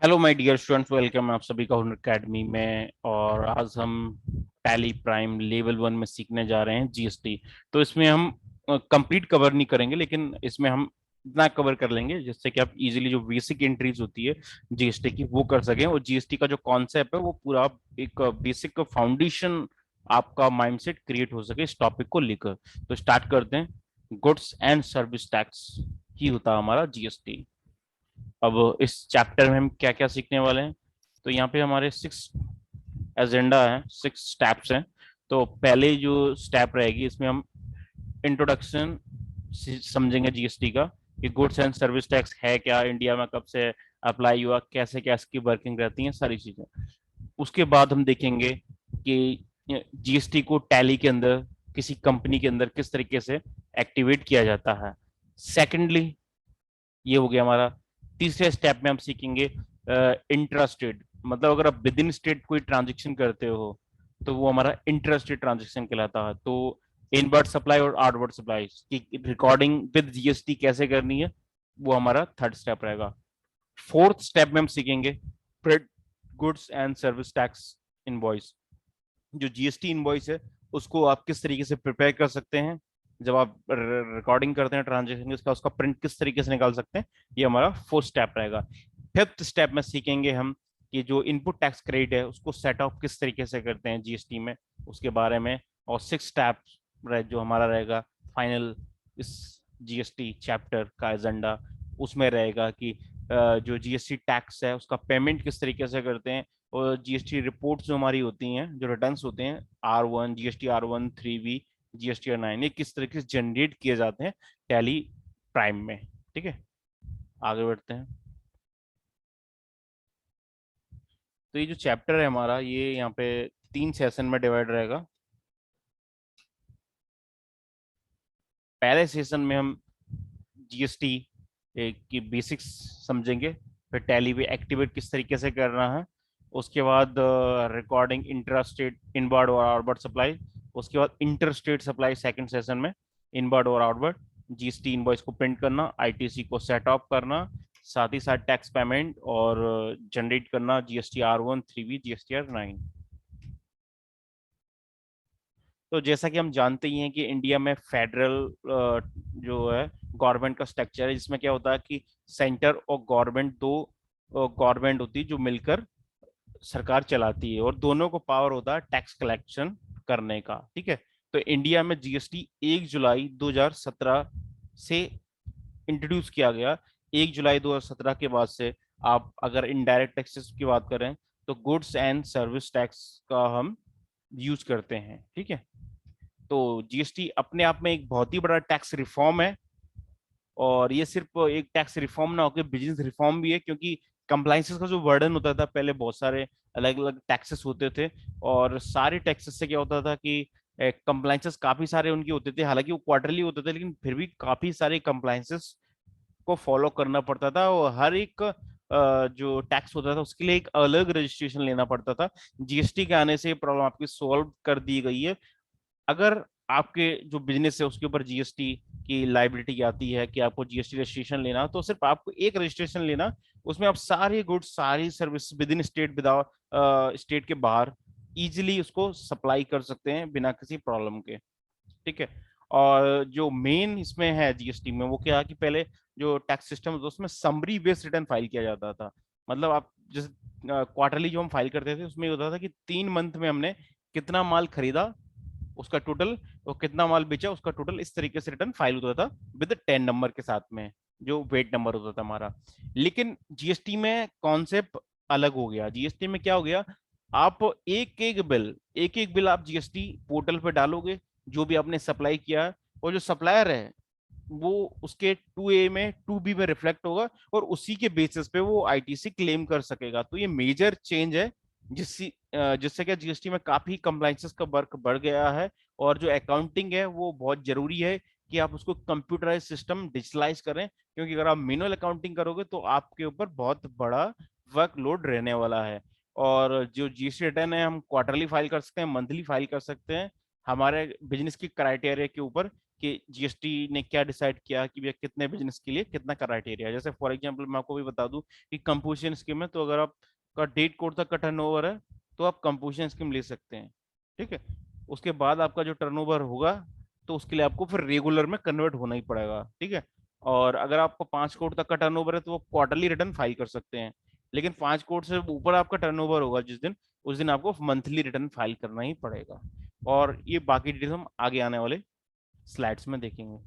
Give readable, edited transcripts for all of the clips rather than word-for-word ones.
Hello my dear students, welcome आप सभी का हुनर अकेडमी में। और आज हम टैली प्राइम लेवल 1 में सीखने जा रहे हैं जीएसटी। तो इसमें हम कंप्लीट कवर नहीं करेंगे, लेकिन इसमें हम इतना कवर कर लेंगे जिससे कि आप इजीली जो बेसिक एंट्रीज होती है जीएसटी की वो कर सकें, और जीएसटी का जो कॉन्सेप्ट है वो पूरा एक बेसिक फाउंडेशन आपका माइंडसेट क्रिएट हो सके इस टॉपिक को लेकर। तो स्टार्ट करते हैं। गुड्स एंड सर्विस टैक्स ही होता है हमारा जीएसटी। अब इस चैप्टर में हम क्या क्या सीखने वाले हैं, तो यहाँ पे हमारे 6 एजेंडा है, 6 स्टेप्स हैं। तो पहले जो स्टेप रहेगी इसमें हम इंट्रोडक्शन समझेंगे जीएसटी का, कि गुड्स एंड सर्विस टैक्स है क्या, इंडिया में कब से अप्लाई हुआ, कैसे क्या इसकी वर्किंग रहती है, सारी चीजें। उसके बाद हम देखेंगे कि जीएसटी को टैली के अंदर किसी कंपनी के अंदर किस तरीके से एक्टिवेट किया जाता है। सेकेंडली, ये हो गया हमारा। तीसरे स्टेप में हम सीखेंगे इंट्रास्टेट, मतलब अगर आप विद इन स्टेट कोई ट्रांजेक्शन करते हो तो वो हमारा इंट्रास्टेट ट्रांजेक्शन कहलाता है। तो इनवर्ड सप्लाई और आउटवर्ड सप्लाई की रिकॉर्डिंग विद जीएसटी कैसे करनी है, वो हमारा थर्ड स्टेप रहेगा। फोर्थ स्टेप में हम सीखेंगे goods and service tax invoice. जो जीएसटी इनवॉइस है उसको आप किस तरीके से प्रिपेयर कर सकते हैं, जब आप रिकॉर्डिंग करते हैं ट्रांजेक्शन का, उसका प्रिंट किस तरीके से निकाल सकते हैं, ये हमारा फोर्थ स्टेप रहेगा। फिफ्थ स्टेप में सीखेंगे हम कि जो इनपुट टैक्स क्रेडिट है उसको सेट ऑफ किस तरीके से करते हैं जीएसटी में, उसके बारे में। और सिक्स स्टेप जो हमारा रहेगा फाइनल इस जीएसटी चैप्टर का एजेंडा, उसमें रहेगा कि जो जीएसटी टैक्स है उसका पेमेंट किस तरीके से करते हैं, और जीएसटी रिपोर्ट्स जो हमारी होती हैं, जो रिटर्न्स होते हैं R1, GST R1, 3V, GST R9, ये किस तरीके से जनरेट किए जाते हैं टैली प्राइम में। ठीक है, आगे बढ़ते हैं। तो ये जो चैप्टर है हमारा, ये यहाँ पे 3 सेशन में डिवाइड रहेगा। पहले सेशन में हम जीएसटी की बेसिक्स समझेंगे, फिर टैली भी एक्टिवेट किस तरीके से करना है, उसके बाद रिकॉर्डिंग इंट्रा स्टेट इनवर्ड और आउटवर्ड सप्लाई, उसके बाद inter state supply second session में, इनवर्ड और आउटवर्ड, जीएसटी इनवॉइस को प्रिंट करना, आईटीसी को सेट ऑफ करना, साथ ही साथ टैक्स पेमेंट और जनरेट करना, GST R1, 3V, GST R9। तो जैसा कि हम जानते ही हैं कि इंडिया में फेडरल जो है गवर्नमेंट का स्ट्रक्चर है, जिसमें क्या होता है कि सेंटर और गवर्नमेंट, दो गवर्नमेंट होती है जो मिलकर सरकार चलाती है, और दोनों को पावर होता है टैक्स कलेक्शन करने का। ठीक है, तो इंडिया में जीएसटी 1 जुलाई 2017 से इंट्रोड्यूस किया गया। 1 जुलाई 2017 के बाद से आप अगर इनडायरेक्ट टैक्सेस की बात करें तो गुड्स एंड सर्विस टैक्स का हम यूज करते हैं। ठीक है, तो जीएसटी अपने आप में एक बहुत ही बड़ा टैक्स रिफॉर्म है, और ये सिर्फ एक टैक्स रिफॉर्म ना होकर बिजनेस रिफॉर्म भी है, क्योंकि कंप्लाइंसेस का जो वर्डन होता था पहले, बहुत सारे अलग अलग टैक्सेस होते थे, और सारे टैक्सेस से क्या होता था कि कंप्लाइंसेस काफी सारे उनके होते थे, हालांकि वो क्वार्टरली होते थे, लेकिन फिर भी काफी सारे कंप्लाइंसेस को फॉलो करना पड़ता था, और हर एक जो टैक्स होता था उसके लिए एक अलग रजिस्ट्रेशन लेना पड़ता था। जीएसटी के आने से ये प्रॉब्लम आपकी सॉल्व कर दी गई है। अगर आपके जो बिजनेस है उसके ऊपर जीएसटी की लाइबिलिटी आती है कि आपको जीएसटी रजिस्ट्रेशन लेना, तो सिर्फ आपको एक रजिस्ट्रेशन लेना, उसमें आप सारी गुड्स सारी service with in state without state के बाहर इजिली उसको सप्लाई कर सकते हैं बिना किसी प्रॉब्लम के। ठीक है, और जो मेन इसमें है जीएसटी में वो क्या है कि पहले जो टैक्स सिस्टम होता उसमें समरी बेस्ड रिटर्न फाइल किया जाता था। मतलब आप जिस क्वार्टरली जो हम फाइल करते थे उसमें ये होता था कि 3 मंथ में हमने कितना माल खरीदा उसका टोटल, और कितना माल बेचा उसका टोटल, इस तरीके से रिटर्न फाइल होता था विद 10 नंबर के साथ में, जो वेट नंबर होता था हमारा। लेकिन जीएसटी में कॉन्सेप्ट अलग हो गया। जीएसटी में क्या हो गया, आप एक एक बिल आप जीएसटी पोर्टल पे डालोगे, जो भी आपने सप्लाई किया है, और जो सप्लायर है वो उसके 2A में 2B में रिफ्लेक्ट होगा, और उसी के बेसिस पे वो आईटीसी क्लेम कर सकेगा। तो ये मेजर चेंज है, जिससे क्या जीएसटी में काफी कंप्लाइंसेस का वर्क बढ़ गया है, और जो अकाउंटिंग है वो बहुत जरूरी है कि आप उसको कंप्यूटराइज सिस्टम डिजिटलाइज करें, क्योंकि अगर आप मैनुअल अकाउंटिंग करोगे तो आपके ऊपर बहुत बड़ा वर्कलोड रहने वाला है। और जो जीएसटी रिटर्न है हम क्वार्टरली फाइल कर सकते हैं, मंथली फाइल कर सकते हैं, हमारे बिजनेस की क्राइटेरिया के ऊपर कि जीएसटी ने क्या डिसाइड किया कि भैया कितने बिजनेस के लिए कितना क्राइटेरिया। जैसे फॉर एग्जांपल मैं आपको भी बता दूं कि कंपोजिशन स्कीम है, तो अगर आपका 1.5 करोड़ तक का टर्नओवर है तो आप कंपोजिशन स्कीम ले सकते हैं। ठीक है, उसके बाद आपका जो टर्नओवर होगा तो उसके लिए आपको फिर रेगुलर में कन्वर्ट होना ही पड़ेगा। ठीक है, और अगर आपको 5 करोड़ तक का टर्नओवर है तो वो क्वार्टरली रिटर्न फाइल कर सकते हैं। लेकिन 5 करोड़ से ऊपर आपका टर्नओवर होगा जिस दिन, उस दिन आपको मंथली रिटर्न फाइल करना ही पड़ेगा। और ये बाकी डिटेल्स हम आगे आने वाले स्लाइड्स में देखेंगे।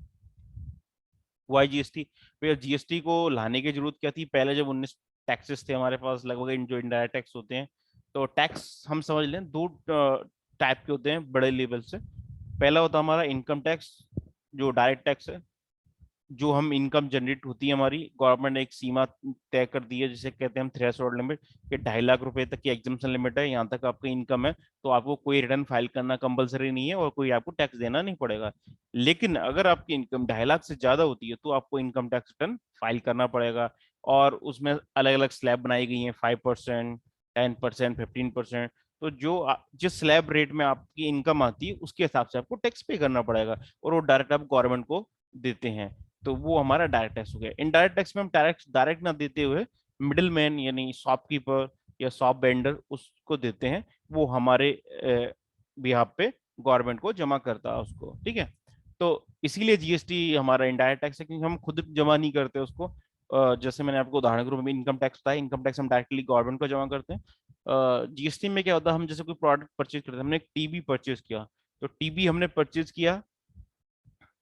वाई जीएसटी, भैया जीएसटी को लाने की जरूरत क्या थी? पहले जब 19 टैक्सेस थे हमारे पास लगभग, जो इनडायरेक्ट टैक्स होते हैं, तो टैक्स हम समझ लें दो टाइप के होते हैं बड़े लेवल से। पहला होता है हमारा इनकम टैक्स, जो डायरेक्ट टैक्स है। जो हम इनकम जनरेट होती है हमारी, गवर्नमेंट ने एक सीमा तय कर दी है जिसे कहते हैं हम थ्रेशोल्ड लिमिट, कि 2.5 लाख रुपए तक की एग्जाम्पशन लिमिट है, यहाँ तक आपका इनकम है तो आपको कोई रिटर्न फाइल करना कंपलसरी नहीं है और कोई आपको टैक्स देना नहीं पड़ेगा। लेकिन अगर आपकी इनकम 2.5 लाख से ज्यादा होती है तो आपको इनकम टैक्स रिटर्न फाइल करना पड़ेगा। और उसमें अलग अलग स्लैब बनाई गई हैं, 5%, 10%, 15%। तो जिस स्लैब रेट में आपकी इनकम आती है उसके हिसाब से आपको टैक्स पे करना पड़ेगा, और वो डायरेक्ट आप गवर्नमेंट को देते हैं। तो वो हमारा डायरेक्ट टैक्स हो गया। इनडायरेक्ट टैक्स में हम डायरेक्ट डायरेक्ट ना देते हुए मिडिल मैन यानी शॉपकीपर या शॉप वेंडर उसको देते हैं, वो हमारे बिहाफ पे गवर्नमेंट को जमा करता है उसको। ठीक है, तो इसीलिए जीएसटी हमारा इनडायरेक्ट टैक्स है, क्योंकि हम खुद जमा नहीं करते उसको। जैसे मैंने आपको उदाहरण के रूप में इनकम टैक्स बताया, इनकम टैक्स हम डायरेक्टली गवर्नमेंट को जमा करते हैं। जीएसटी में क्या होता है, हम जैसे कोई प्रोडक्ट परचेज करते हैं, हमने एक टीवी परचेज किया, तो टीवी हमने परचेज किया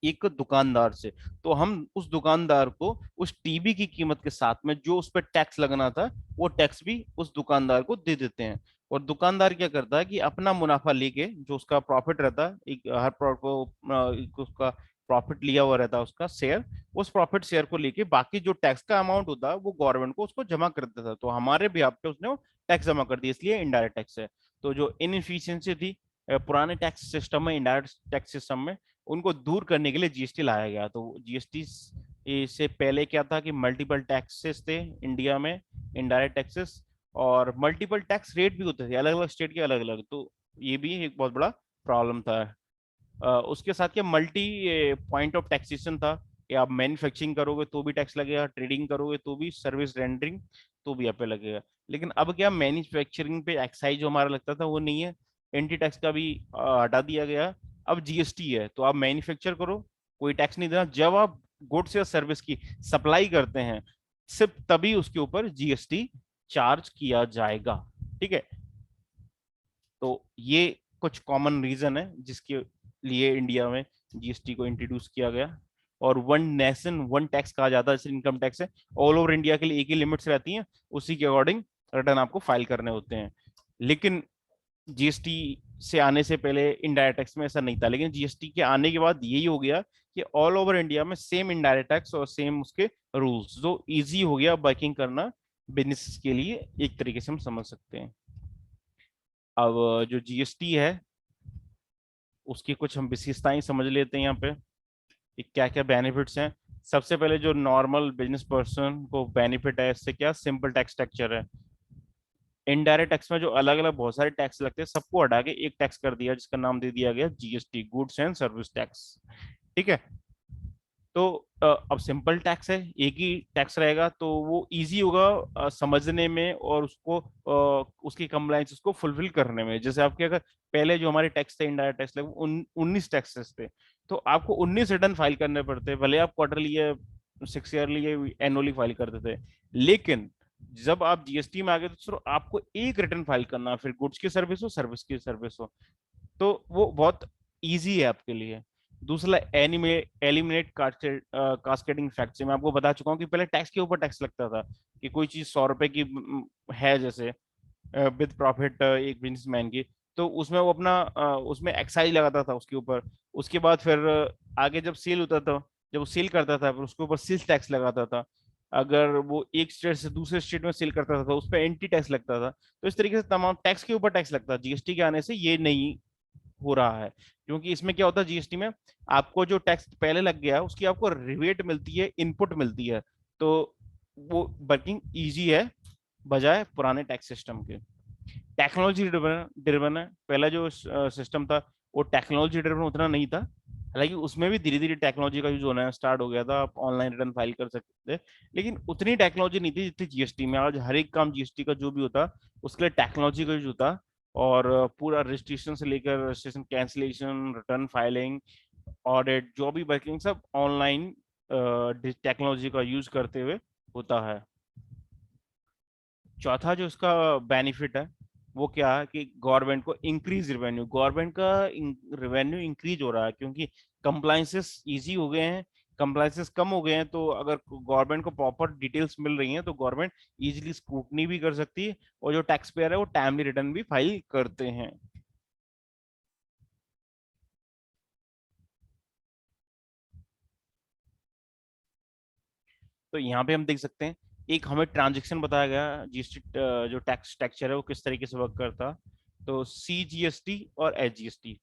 एक दुकानदार से, तो हम उस दुकानदार को उस टीवी की कीमत के साथ में जो उस पर टैक्स लगना था वो टैक्स भी उस दुकानदार को दे देते हैं। और दुकानदार क्या करता है कि अपना मुनाफा लेके, जो उसका प्रॉफिट रहता है, एक हर प्रोडक्ट को उसका प्रॉफिट लिया हुआ रहता है उसका शेयर, उस प्रॉफिट शेयर को लेके बाकी जो टैक्स का अमाउंट होता है वो गवर्नमेंट को उसको जमा कर देता था। तो हमारे भी पे उसने वो टैक्स जमा कर दिया, इसलिए इनडायरेक्ट टैक्स है। तो जो इनएफिशिएंसी थी पुराने टैक्स सिस्टम में, इनडायरेक्ट टैक्स सिस्टम में, उनको दूर करने के लिए जीएसटी लाया गया। तो जीएसटी से पहले क्या था कि मल्टीपल टैक्सेस थे इंडिया में, इनडायरेक्ट टैक्सेस, और मल्टीपल टैक्स रेट भी होते थे अलग अलग स्टेट के अलग अलग। तो ये भी एक बहुत बड़ा प्रॉब्लम था। उसके साथ क्या मल्टी पॉइंट ऑफ टैक्सेशन था, कि आप मैन्युफैक्चरिंग करोगे तो भी टैक्स लगेगा, ट्रेडिंग करोगे तो भी, सर्विस रेंडरिंग तो भी आप पे लगेगा। लेकिन अब क्या, मैन्युफैक्चरिंग पे एक्साइज जो हमारा लगता था वो नहीं है, एंटी टैक्स का भी हटा दिया गया। अब जीएसटी है, तो आप मैन्युफैक्चर करो, कोई टैक्स नहीं देना। जब आप गुड्स या सर्विस की सप्लाई करते हैं, सिर्फ तभी उसके ऊपर जीएसटी चार्ज किया जाएगा। ठीक है, तो ये कुछ कॉमन रीजन है जिसके लिए इंडिया में जीएसटी को इंट्रोड्यूस किया गया। और वन नेशन वन टैक्स कहा जाता है, जैसे इनकम टैक्स है, ऑल ओवर इंडिया के लिए एक ही लिमिट्स रहती हैं, उसी के अकॉर्डिंग रिटर्न आपको फाइल करने होते हैं। लेकिन जीएसटी से आने से पहले इनडायरेक्ट टैक्स में ऐसा नहीं था, लेकिन जीएसटी के आने के बाद यही हो गया कि ऑल ओवर इंडिया में सेम इनडायरेक्ट टैक्स और सेम उसके रूल्स, जो इजी हो गया वर्किंग करना बिजनेस के लिए, एक तरीके से हम समझ सकते हैं। अब जो जीएसटी है उसकी कुछ हम विशेषताएं समझ लेते हैं यहाँ पे, कि क्या क्या बेनिफिट्स हैं। सबसे पहले जो नॉर्मल बिजनेस पर्सन को बेनिफिट है इससे, क्या सिंपल टैक्स स्ट्रक्चर है। इनडायरेक्ट टैक्स में जो अलग अलग बहुत सारे टैक्स लगते हैं सबको हटा के एक टैक्स कर दिया, जिसका नाम दे दिया गया GST, goods and service tax. ठीक है, तो अब सिंपल टैक्स है, एक ही टैक्स रहेगा, तो वो इजी होगा समझने में, और उसको उसकी कंप्लायंस उसको फुलफिल करने में। जैसे आपके अगर पहले जो हमारे टैक्स थे इनडायरेक्ट टैक्स लगे 19 टैक्सेस थे, तो आपको 19 रिटर्न फाइल करने पड़ते, भले आप क्वार्टरली या 6 ईयरली या एनुअली फाइल करते थे। लेकिन जब आप जीएसटी में आ गए तो सिर्फ आपको एक रिटर्न फाइल करना, फिर गुड्स की सर्विस हो, सर्विस की सर्विस हो, तो वो बहुत इजी है आपके लिए। दूसरा, एलिमिनेट कास्केडिंग फैक्ट। मैं आपको बता चुका हूँ कि पहले टैक्स के ऊपर टैक्स लगता था, कि कोई चीज 100 रुपए की है जैसे विद प्रॉफिट एक बिजनेसमैन की, तो उसमें वो अपना उसमें एक्साइज लगाता था उसके ऊपर। उसके बाद फिर आगे जब सेल होता था, जब वो सेल करता था, फिर उसके ऊपर सेल्स टैक्स लगाता था। अगर वो एक स्टेट से दूसरे स्टेट में सेल करता था तो उस पर एंटी टैक्स लगता था। तो इस तरीके से तमाम टैक्स के ऊपर टैक्स लगता है। जीएसटी के आने से ये नहीं हो रहा है, क्योंकि इसमें क्या होता है, जीएसटी में आपको जो टैक्स पहले लग गया है उसकी आपको रिवेट मिलती है, इनपुट मिलती है। तो वो वर्किंग इजी है बजाय पुराने टैक्स सिस्टम के। टेक्नोलॉजी ड्रिवन है। पहला जो सिस्टम था वो टेक्नोलॉजी ड्रिवन उतना नहीं था, हालांकि उसमें भी धीरे धीरे टेक्नोलॉजी का यूज होना स्टार्ट हो गया था, आप ऑनलाइन रिटर्न फाइल कर सकते थे, लेकिन उतनी टेक्नोलॉजी नहीं थी जितनी जीएसटी में। आज हर एक काम जीएसटी का जो भी होता उसके लिए टेक्नोलॉजी का यूज होता। और पूरा रजिस्ट्रेशन से लेकर registration cancellation, return filing, audit, जो भी वर्किंग, सब ऑनलाइन टेक्नोलॉजी का यूज करते हुए होता है। चौथा जो इसका बेनिफिट है वो क्या है कि गवर्नमेंट को इंक्रीज रेवेन्यू, गवर्नमेंट का रेवेन्यू इंक्रीज हो रहा है क्योंकि कंप्लाइंसेस इजी हो गए हैं, कंप्लाइंसेस कम हो गए हैं। तो अगर गवर्नमेंट को प्रॉपर डिटेल्स मिल रही हैं तो गवर्नमेंट इजीली स्क्रूटनी भी कर सकती है, और जो टैक्स पेयर है वो टाइमली रिटर्न भी फाइल करते हैं। तो यहाँ पे हम देख सकते हैं, एक हमें ट्रांजेक्शन बताया गया जीएसटी, जो टैक्स स्ट्रक्चर है वो किस तरीके से वर्क करता है। तो सीजीएसटी और एचजीएसटी,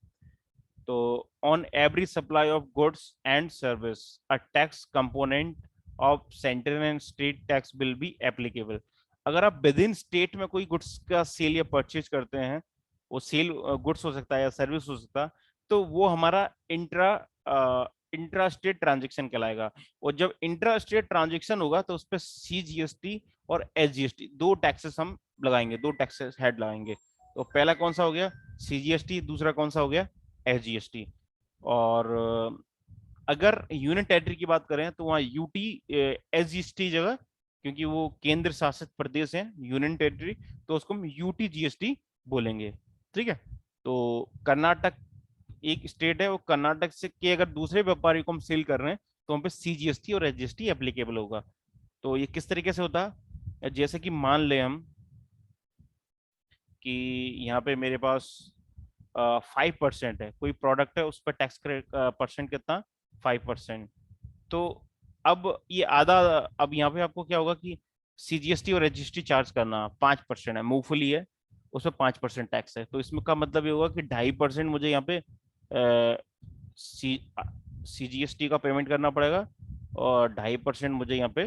तो on every supply of goods and service a tax component of central and state tax will be applicable. अगर आप विद इन स्टेट में कोई गुड्स का सेल या परचेज करते हैं, वो सेल गुड्स हो सकता है या सर्विस हो सकता है, तो वो हमारा इंट्रा इंट्रा स्टेट ट्रांजेक्शन कहलाएगा। और जब इंट्रा स्टेट ट्रांजेक्शन होगा तो उस पर सीजीएसटी और एसजीएसटी दो टैक्सेस हम लगाएंगे, दो टैक्सेस हेड लगाएंगे। तो पहला कौन सा हो गया, सीजीएसटी, दूसरा कौन सा हो गया, एसजीएसटी। और अगर यूनियन टेरिटरी की बात करें तो वहाँ यूटी एसजीएसटी जगह, क्योंकि वो केंद्र शासित प्रदेश है यूनियन टेरिटरी, तो उसको हम यूटी जीएसटी बोलेंगे। ठीक है। तो कर्नाटक एक स्टेट है, वो कर्नाटक से के अगर दूसरे व्यापारी को हम सेल कर रहे हैं तो हम पे सीजीएसटी और एसजीएसटी एप्लीकेबल होगा। तो ये किस तरीके से होता है, जैसे कि मान ले हम कि यहाँ पे मेरे पास 5% है, कोई प्रोडक्ट है उस पर टैक्स परसेंट कितना, 5%। तो अब ये आधा, अब यहाँ पे आपको क्या होगा कि सीजीएसटी और एसजीएसटी चार्ज करना 5% है, मूंगफली है उसमें 5% टैक्स है, तो इसमें का मतलब ये होगा कि 2.5% मुझे यहाँ पे सी सीजीएसटी का पेमेंट करना पड़ेगा, और 2.5% मुझे यहाँ पे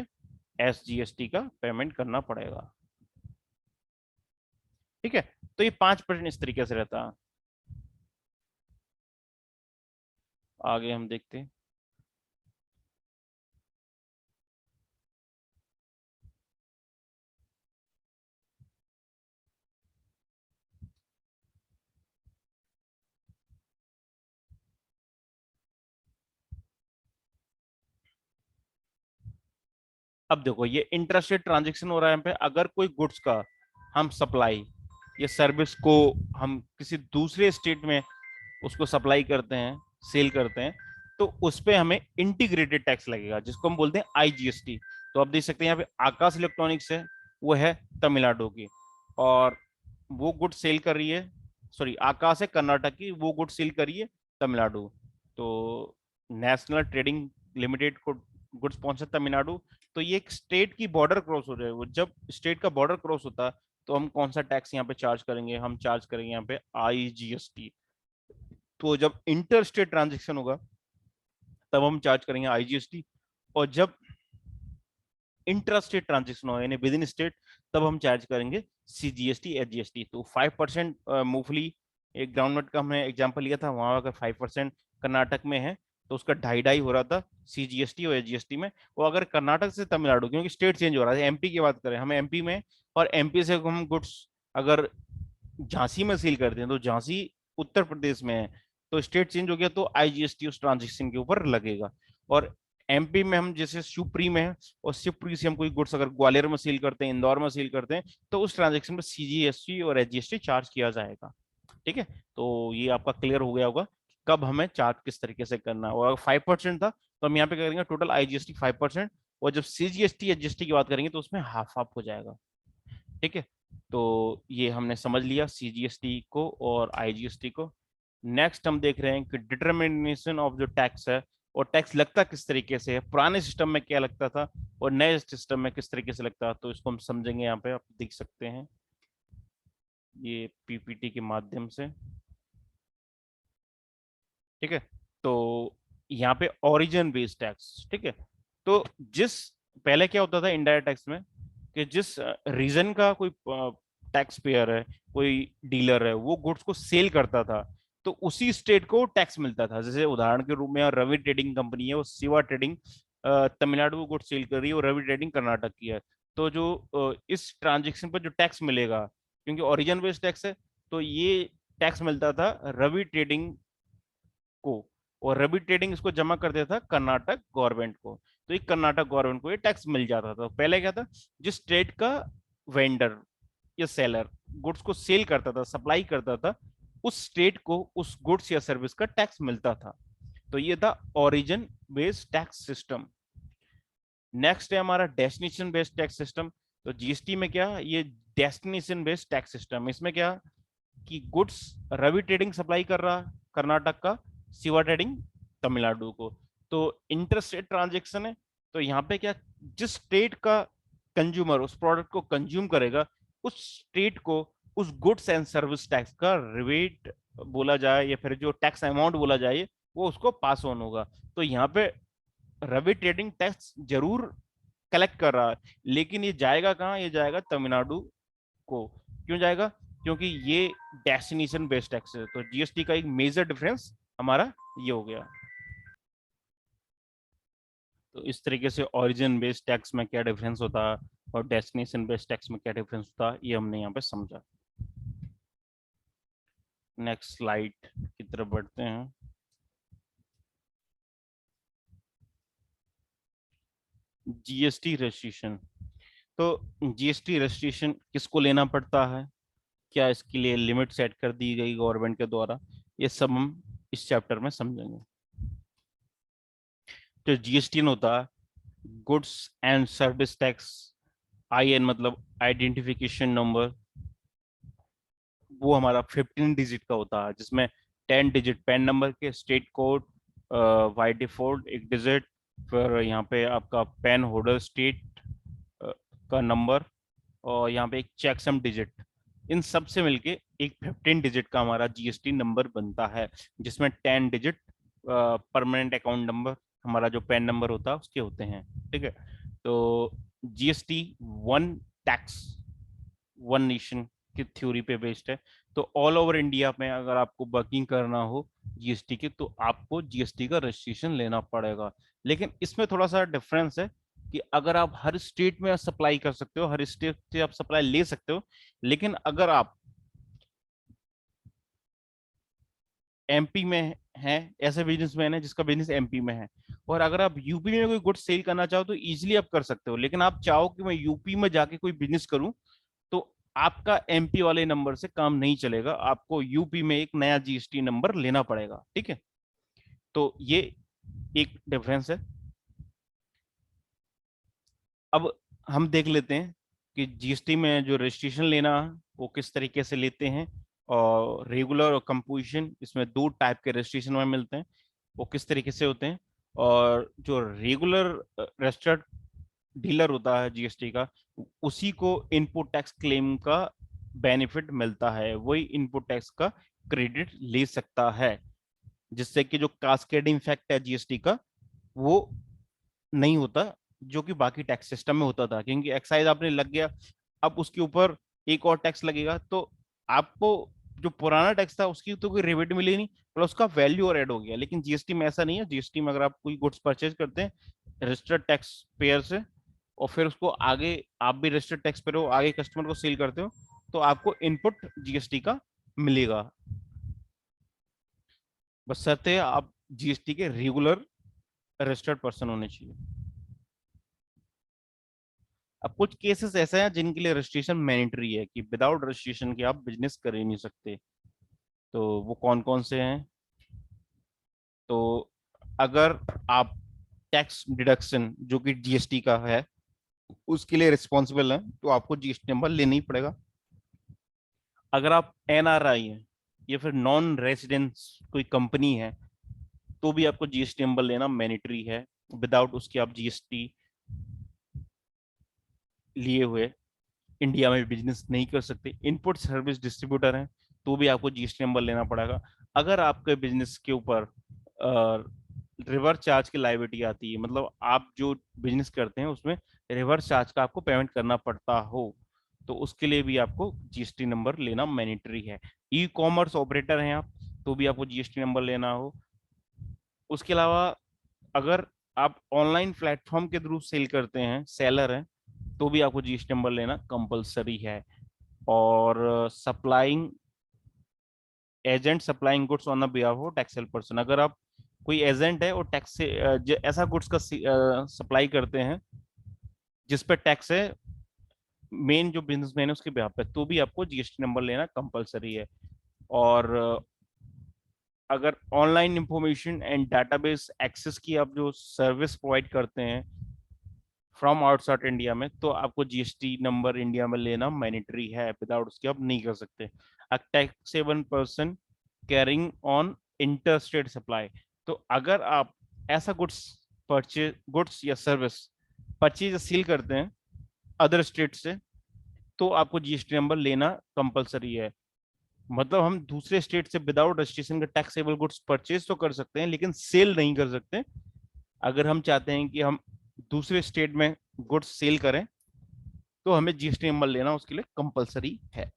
एसजीएसटी का पेमेंट करना पड़ेगा। ठीक है। तो ये 5% इस तरीके से रहता है। आगे हम देखते हैं। अब देखो ये इंटरस्टेट ट्रांजेक्शन हो रहा है यहाँ पे, अगर कोई गुड्स का हम सप्लाई या सर्विस को हम किसी दूसरे स्टेट में उसको सप्लाई करते हैं, सेल करते हैं, तो उस पे हमें इंटीग्रेटेड टैक्स लगेगा जिसको हम बोलते हैं आईजीएसटी। तो आप देख सकते हैं यहाँ पे आकाश इलेक्ट्रॉनिक्स है, वो है तमिलनाडु की, और वो गुड सेल कर रही है, सॉरी आकाश है कर्नाटक की, वो गुड सेल कर रही है तमिलनाडु। तो नेशनल ट्रेडिंग लिमिटेड को गुड्स पहुंचा तमिलनाडु। तो ये एक स्टेट की बॉर्डर क्रॉस हो रहा है, वो जब स्टेट का बॉर्डर क्रॉस होता है तो हम कौन सा टैक्स यहाँ पे चार्ज करेंगे, हम चार्ज करेंगे यहाँ पे आईजीएसटी। तो जब इंटर स्टेट ट्रांजेक्शन होगा तब हम चार्ज करेंगे आईजीएसटी, और जब इंट्रा स्टेट ट्रांजेक्शन होगा यानी विद इन स्टेट, तब हम चार्ज करेंगे सीजीएसटी एचजीएसटी। तो 5% मूंगफली, एक ग्राउंडनट का हमने एग्जांपल लिया था, वहां अगर 5% कर्नाटक में है तो उसका ढाई ढाई हो रहा था सीजीएसटी और एचजीएसटी में। वो अगर कर्नाटक से तमिलनाडु, क्योंकि स्टेट चेंज हो रहा है, एमपी की बात करें हम एमपी में, और एमपी से हम गुड्स अगर झांसी में सील करते हैं तो झांसी उत्तर प्रदेश में है, तो स्टेट चेंज हो गया तो आईजीएसटी उस ट्रांजेक्शन के ऊपर लगेगा। और एमपी में हम जैसे शिवपुरी में है, और शिवपुरी से हम कोई गुड्स अगर ग्वालियर में सील करते हैं, इंदौर में सील करते हैं, तो उस ट्रांजेक्शन में सीजीएसटी और एचजीएसटी चार्ज किया जाएगा। ठीक है। तो ये आपका क्लियर हो गया होगा कब हमें चार्ज किस तरीके से करना है। और अगर 5% था तो हम यहाँ पे करेंगे टोटल आईजीएसटी 5%, और जब सीजीएसटी एचजीएसटी की बात करेंगे तो उसमें हाफ हाफ हो जाएगा। ठीक है। तो ये हमने समझ लिया सीजीएसटी को और आईजीएसटी को। नेक्स्ट हम देख रहे हैं कि डिटर्मिनेशन ऑफ जो टैक्स है, और टैक्स लगता किस तरीके से है, पुराने सिस्टम में क्या लगता था और नए सिस्टम में किस तरीके से लगता है, तो इसको हम समझेंगे। यहाँ पे आप देख सकते हैं ये पीपीटी के माध्यम से। ठीक है। तो यहाँ पे ओरिजिन बेस्ड टैक्स, ठीक है। तो जिस पहले क्या होता था इंडायरेक्ट टैक्स में, कि जिस रीजन का कोई टैक्स पेयर है, कोई डीलर है, वो गुड्स को सेल करता था, तो उसी स्टेट को टैक्स मिलता था। जैसे उदाहरण के रूप में रवि ट्रेडिंग कंपनी है, वो शिवा ट्रेडिंग तमिलनाडु को गुड सेल कर रही है, और रवि ट्रेडिंग कर्नाटक की है। तो जो इस ट्रांजेक्शन पर जो टैक्स मिलेगा, क्योंकि ओरिजिन बेस्ड टैक्स है, तो ये टैक्स मिलता था रवि ट्रेडिंग को, और रवि ट्रेडिंग इसको जमा कर देता था कर्नाटक गवर्नमेंट को। तो ये कर्नाटक गवर्नमेंट को ये टैक्स मिल जाता था। पहले क्या था, जिस स्टेट का वेंडर या सेलर गुड्स को सेल करता था, सप्लाई करता था, उस स्टेट को उस गुड्स या सर्विस का टैक्स मिलता था। तो ये था origin based tax system. Next है हमारा डेस्टिनेशन बेस्ड टैक्स सिस्टम। तो जीएसटी में क्या, ये डेस्टिनेशन बेस्ड टैक्स सिस्टम, इसमें क्या कि गुड्स रवि ट्रेडिंग सप्लाई कर रहा कर्नाटक का, शिवा ट्रेडिंग तमिलनाडु को, तो इंटर स्टेट ट्रांजेक्शन है। तो यहाँ पे क्या, जिस स्टेट का कंज्यूमर उस प्रोडक्ट को कंज्यूम करेगा, उस स्टेट को उस गुड्स एंड सर्विस टैक्स का रिवेट बोला जाए या फिर जो टैक्स अमाउंट बोला जाए, वो उसको पास ऑन होगा। तो यहाँ पे रवि ट्रेडिंग टैक्स जरूर कलेक्ट कर रहा है, लेकिन ये जाएगा कहाँ, ये जाएगा तमिलनाडु को। क्यों जाएगा, क्योंकि ये डेस्टिनेशन बेस्ड टैक्स है। तो जीएसटी का एक मेजर डिफरेंस हमारा ये हो गया। तो इस तरीके से ओरिजिन बेस्ड टैक्स में क्या डिफरेंस होता है और डेस्टिनेशन बेस्ड टैक्स में क्या डिफरेंस होता है, ये हमने यहाँ पे समझा। नेक्स्ट स्लाइड की तरफ बढ़ते हैं। GST registration. तो जीएसटी रजिस्ट्रेशन किसको लेना पड़ता है, क्या इसके लिए लिमिट सेट कर दी गई गवर्नमेंट के द्वारा, ये सब हम इस चैप्टर में समझेंगे। तो जीएसटी होता है goods and service tax. IN मतलब आइडेंटिफिकेशन नंबर, वो हमारा 15 डिजिट का होता है, जिसमें 10 डिजिट पैन नंबर के, स्टेट कोड बाय डिफॉल्ट एक डिजिट, फिर यहाँ पे आपका पैन होल्डर स्टेट का नंबर, और यहाँ पे एक चेकसम डिजिट। इन सब से मिलके एक 15 डिजिट का हमारा जीएसटी नंबर बनता है, जिसमें 10 डिजिट परमानेंट अकाउंट नंबर, हमारा जो पैन नंबर होता है उसके होते हैं। ठीक है। तो GST one tax one nation की थ्योरी पे बेस्ड है। तो ऑल ओवर इंडिया में अगर आपको वर्किंग करना हो जीएसटी की, तो आपको जीएसटी का रजिस्ट्रेशन लेना पड़ेगा। लेकिन इसमें थोड़ा सा डिफरेंस है कि अगर आप हर स्टेट में सप्लाई कर सकते हो, हर स्टेट से आप सप्लाई ले सकते हो, लेकिन अगर आप एमपी में हैं, ऐसे बिजनेसमैन है जिसका बिजनेस एमपी में है, और अगर आप यूपी में कोई गुड्स सेल करना चाहो तो इजीली आप कर सकते हो। लेकिन आप चाहो कि मैं यूपी में जाके कोई बिजनेस करूं, तो आपका एमपी वाले नंबर से काम नहीं चलेगा, आपको यूपी में एक नया जीएसटी नंबर लेना पड़ेगा। ठीक है। तो ये एक डिफरेंस है। अब हम देख लेते हैं कि जीएसटी में जो रजिस्ट्रेशन लेना है वो किस तरीके से लेते हैं, और रेगुलर और कंपोजिशन, इसमें दो टाइप के रजिस्ट्रेशन में मिलते हैं, वो किस तरीके से होते हैं। और जो रेगुलर रजिस्टर्ड डीलर होता है जीएसटी का, उसी को इनपुट टैक्स क्लेम का बेनिफिट मिलता है, वही इनपुट टैक्स का क्रेडिट ले सकता है, जिससे कि जो कास्केडिंग इफेक्ट है जीएसटी का वो नहीं होता, जो कि बाकी टैक्स सिस्टम में होता था। क्योंकि एक्साइज आपने लग गया, अब उसके ऊपर एक और टैक्स लगेगा, तो आपको जो पुराना टैक्स था उसकी तो कोई रिबेट मिली नहीं, प्लस उसका वैल्यू और ऐड हो गया। लेकिन जीएसटी में ऐसा नहीं है। जीएसटी में अगर आप कोई गुड्स परचेज करते हैं रजिस्टर्ड टैक्स पेयर से, और फिर उसको आगे आप भी रजिस्टर्ड टैक्स पेयर हो, आगे कस्टमर को सेल करते हो, तो आपको इनपुट जीएसटी का मिलेगा। बस शर्त है आप जीएसटी के रेगुलर रजिस्टर्ड पर्सन होने चाहिए। अब कुछ केसेस ऐसे हैं जिनके लिए रजिस्ट्रेशन मैंडेटरी है, कि विदाउट रजिस्ट्रेशन के आप बिजनेस कर ही नहीं सकते। तो वो कौन कौन से हैं, तो अगर आप टैक्स डिडक्शन जो कि जीएसटी का है उसके लिए रिस्पॉन्सिबल है, तो आपको जीएसटी नंबर लेना ही पड़ेगा। अगर आप एनआरआई हैं या फिर नॉन रेजिडेंस कोई कंपनी है, तो भी आपको जीएसटी नंबर लेना मैंडेटरी है। विदाउट उसके आप जीएसटी लिए हुए इंडिया में बिजनेस नहीं कर सकते। इनपुट सर्विस डिस्ट्रीब्यूटर हैं, तो भी आपको जीएसटी नंबर लेना पड़ेगा। अगर आपके बिजनेस के ऊपर रिवर्स चार्ज की लायबिलिटी आती है, मतलब आप जो बिजनेस करते हैं उसमें रिवर्स चार्ज का आपको पेमेंट करना पड़ता हो, तो उसके लिए भी आपको जीएसटी नंबर लेना मैंडेटरी है। ई कॉमर्स ऑपरेटर हैं आप, तो भी आपको जीएसटी नंबर लेना हो। उसके अलावा अगर आप ऑनलाइन प्लेटफॉर्म के थ्रू सेल करते हैं, सेलर हैं, तो भी आपको जीएसटी नंबर लेना कंपलसरी है। और supplying agent supplying goods on the behalf of taxable person, अगर आप कोई एजेंट है और टैक्स से ऐसा गुड्स का सप्लाई करते हैं जिस पे टैक्स है, मेन जो बिजनेसमैन है उसके बिहाफ पे, तो भी आपको जीएसटी नंबर लेना कंपलसरी है। और अगर online information and database access की आप जो सर्विस प्रोवाइड करते हैं फ्रॉम आउटसाइड इंडिया में, तो आपको जीएसटी नंबर इंडिया में लेना मैंडेटरी है, विदाउट उसके आप नहीं कर सकते। A taxable person carrying on inter state supply, तो अगर आप ऐसा गुड्स या सर्विस परचेज सील करते हैं अदर स्टेट से, तो आपको जीएसटी नंबर लेना कंपलसरी है। मतलब हम दूसरे स्टेट से विदाउट रजिस्ट्रेशन का टैक्सेबल गुड्स परचेज तो कर सकते हैं, लेकिन सेल नहीं कर सकते। अगर हम चाहते हैं कि हम दूसरे स्टेट में गुड्स सेल करें, तो हमें जीएसटी नंबर लेना उसके लिए कंपलसरी है।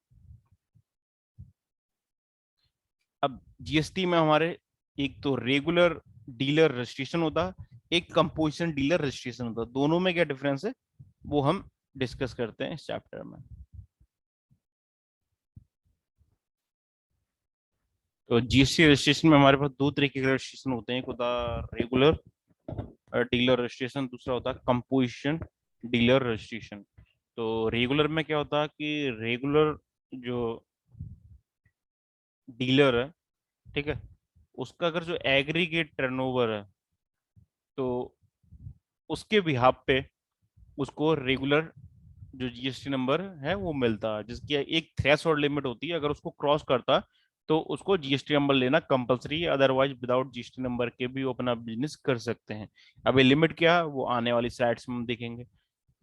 अब जीएसटी में हमारे एक तो रेगुलर डीलर रजिस्ट्रेशन होता है, एक कंपोजिशन डीलर रजिस्ट्रेशन होता है। दोनों में क्या डिफरेंस है वो हम डिस्कस करते हैं इस चैप्टर में। तो जीएसटी रजिस्ट्रेशन में हमारे पास दो तरीके के रजिस्ट्रेशन होते हैं, एक होता है रेगुलर डीलर रजिस्ट्रेशन, दूसरा होता है कंपोजिशन डीलर रजिस्ट्रेशन। तो रेगुलर में क्या होता है कि रेगुलर जो डीलर है, ठीक है, उसका अगर जो एग्रीगेट टर्नओवर है, तो उसके बिहाफ पे उसको रेगुलर जो जीएसटी नंबर है वो मिलता है, जिसकी एक थ्रेशोल्ड लिमिट होती है। अगर उसको क्रॉस करता तो उसको जीएसटी नंबर लेना कंपलसरी है, अदरवाइज विदाउट जीएसटी नंबर के भी वो अपना बिजनेस कर सकते हैं। अब ये लिमिट क्या है वो आने वाली स्लाइड्स में हम देखेंगे।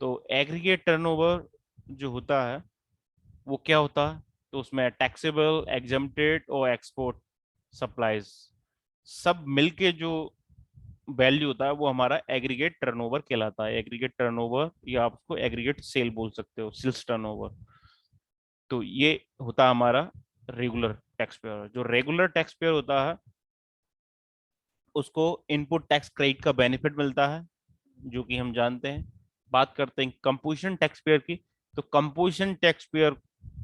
तो एग्रीगेट टर्नओवर जो होता है वो क्या होता है, तो उसमें टैक्सेबल, एग्जम्प्टेड और एक्सपोर्ट सप्लाईज सब मिलके जो वैल्यू होता है वो हमारा एग्रीगेट टर्नओवर कहलाता है। एग्रीगेट टर्नओवर या आप उसको एग्रीगेट सेल बोल सकते हो, सेल्स टर्नओवर। तो ये होता है हमारा रेगुलर टैक्स पेयर। जो रेगुलर टैक्स पेयर होता है उसको इनपुट टैक्स क्रेडिट का बेनिफिट मिलता है, जो कि हम जानते हैं। बात करते हैं कंपोजिशन टैक्स पेयर की, तो कंपोजिशन टैक्स पेयर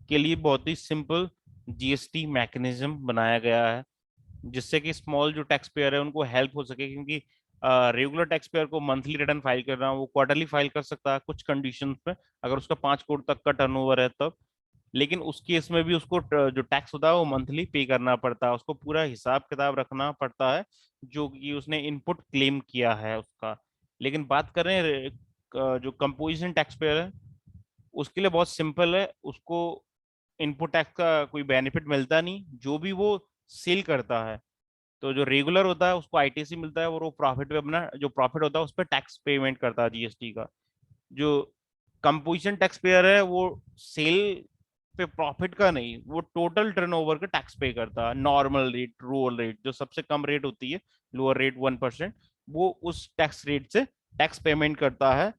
के लिए बहुत ही सिंपल जीएसटी मैकेनिज्म बनाया गया है, जिससे कि स्मॉल जो टैक्स पेयर है उनको हेल्प हो सके। क्योंकि रेगुलर टैक्स पेयर को मंथली रिटर्न फाइल करना, वो क्वार्टरली फाइल कर सकता है कुछ कंडीशंस पे, अगर उसका 5 करोड़ तक का टर्नओवर है तब। लेकिन उस केस में भी उसको जो टैक्स होता है वो मंथली पे करना पड़ता है, उसको पूरा हिसाब किताब रखना पड़ता है जो कि उसने इनपुट क्लेम किया है उसका। लेकिन बात कर रहे हैं जो कंपोजिशन टैक्स पेयर है, उसके लिए बहुत सिंपल है। उसको इनपुट टैक्स का कोई बेनिफिट मिलता नहीं, जो भी वो सेल करता है। तो जो रेगुलर होता है उसको आईटीसी मिलता है और वो प्रॉफिट पे अपना जो प्रॉफिट होता है उस पर टैक्स पेमेंट करता है जीएसटी का। जो कंपोजिशन टैक्स पेयर है वो सेल पे प्रॉफिट का नहीं, वो टोटल टर्नओवर का टैक्स पे करता है। नॉर्मल रेट, रोअल रेट, जो सबसे कम रेट होती है, लोअर रेट 1%, वो उस टैक्स रेट से टैक्स पेमेंट करता है।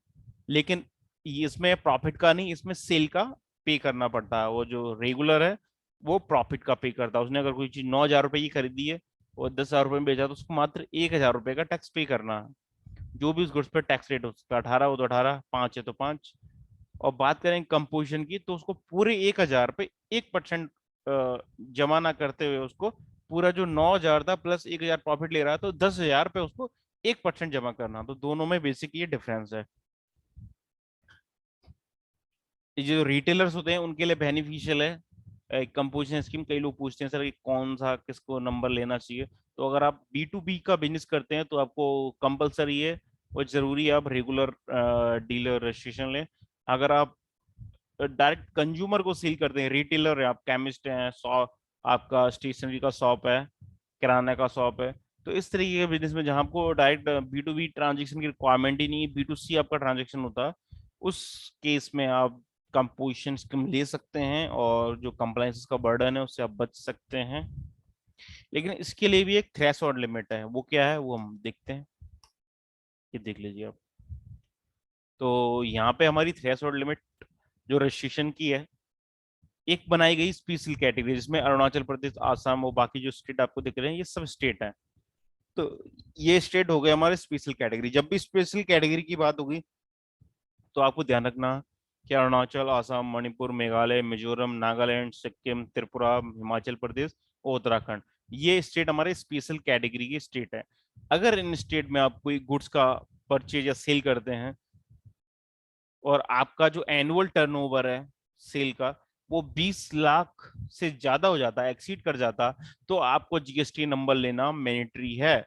लेकिन इसमें प्रॉफिट का नहीं, इसमें सेल का पे करना पड़ता है। वो जो रेगुलर है वो प्रॉफिट का पे करता है। उसने अगर कोई चीज 9,000 रुपए की खरीदी है और 10,000 रुपए में बेचा, तो उसको मात्र 1,000 रुपए का टैक्स पे करना है। जो भी उस गुड्स पर टैक्स रेट हो सकता है, 18 हो तो 18, 5 है तो 5। और बात करें कंपोजिशन की, तो उसको पूरे 1,000 पे 1% जमा ना करते हुए, उसको पूरा जो 9,000 था प्लस 1,000 प्रॉफिट ले रहा है, तो 10,000 पे उसको 1% जमा करना। तो दोनों में बेसिक ये डिफरेंस है। ये जो रिटेलर्स होते हैं उनके लिए बेनिफिशियल है कंपोजिशन स्कीम। कई लोग पूछते हैं सर कि कौन सा किसको नंबर लेना चाहिए। तो अगर आप बी टू बी का बिजनेस करते हैं तो आपको कंपलसरी है और जरूरी है आप रेगुलर डीलर रजिस्ट्रेशन लें। अगर आप डायरेक्ट कंज्यूमर को सेल करते हैं, रिटेलर है, आप केमिस्ट हैं, शॉप, आपका स्टेशनरी का शॉप है, किराना का शॉप है, तो इस तरीके के बिजनेस में जहां आपको direct B to B transaction की रिक्वायरमेंट ही नहीं है, बी टू सी आपका ट्रांजेक्शन होता है, उस केस में आप कंपोजिशन स्कीम ले सकते हैं और जो कंप्लायंस का बर्डन है उससे आप बच सकते हैं। लेकिन इसके लिए भी एक थ्रेशोल्ड लिमिट है, वो क्या है वो हम देखते हैं। ये देख लीजिए आप। तो यहाँ पे हमारी थ्रेशोल्ड लिमिट जो रजिस्ट्रेशन की है एक बनाई गई स्पेशल कैटेगरी जिसमें अरुणाचल प्रदेश, आसाम और बाकी जो स्टेट आपको दिख रहे हैं ये सब स्टेट है। तो ये स्टेट हो गए हमारे स्पेशल कैटेगरी। जब भी स्पेशल कैटेगरी की बात होगी तो आपको ध्यान रखना कि अरुणाचल, आसाम, मणिपुर, मेघालय, मिजोरम, नागालैंड, सिक्किम, त्रिपुरा, हिमाचल प्रदेश और उत्तराखंड, ये स्टेट हमारे स्पेशल कैटेगरी के स्टेट है। अगर इन स्टेट में आप कोई गुड्स का परचेज या सेल करते हैं और आपका जो एनुअल टर्नओवर है सेल का वो 20 लाख से ज्यादा हो जाता है, एक्सीड कर जाता, तो आपको जीएसटी नंबर लेना मैंडेटरी है।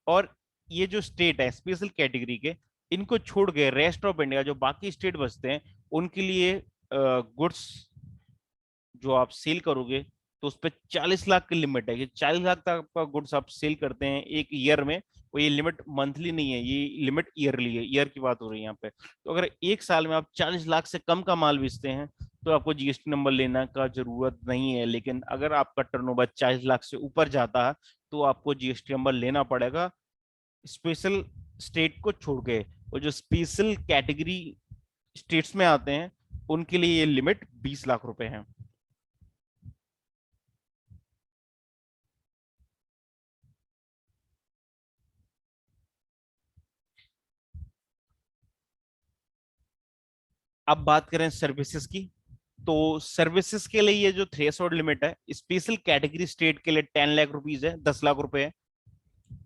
और ये जो स्टेट है स्पेशल कैटेगरी के, इनको छोड़ के रेस्ट ऑफ इंडिया जो बाकी स्टेट बचते हैं उनके लिए गुड्स जो आप सेल करोगे तो उस पर 40 लाख की लिमिट है कि 40 लाख तक का गुड्स आप सेल करते हैं एक ईयर में। वो ये लिमिट मंथली नहीं है, ये लिमिट ईयरली है, ईयर की बात हो रही है यहाँ पे। तो अगर एक साल में आप 40 लाख से कम का माल बेचते हैं तो आपको जीएसटी नंबर लेना का जरूरत नहीं है। लेकिन अगर आपका टर्नओवर 40 लाख से ऊपर जाता है तो आपको जीएसटी नंबर लेना पड़ेगा, स्पेशल स्टेट को छोड़ के। और जो स्पेशल कैटेगरी स्टेट्स में आते हैं उनके लिए ये लिमिट 20 लाख रुपए है। अब बात करें सर्विसेज की, तो सर्विसेज के लिए ये जो थ्रेशोल्ड लिमिट है स्पेशल कैटेगरी स्टेट के लिए 10 लाख रुपीज है, 10 लाख रुपए है।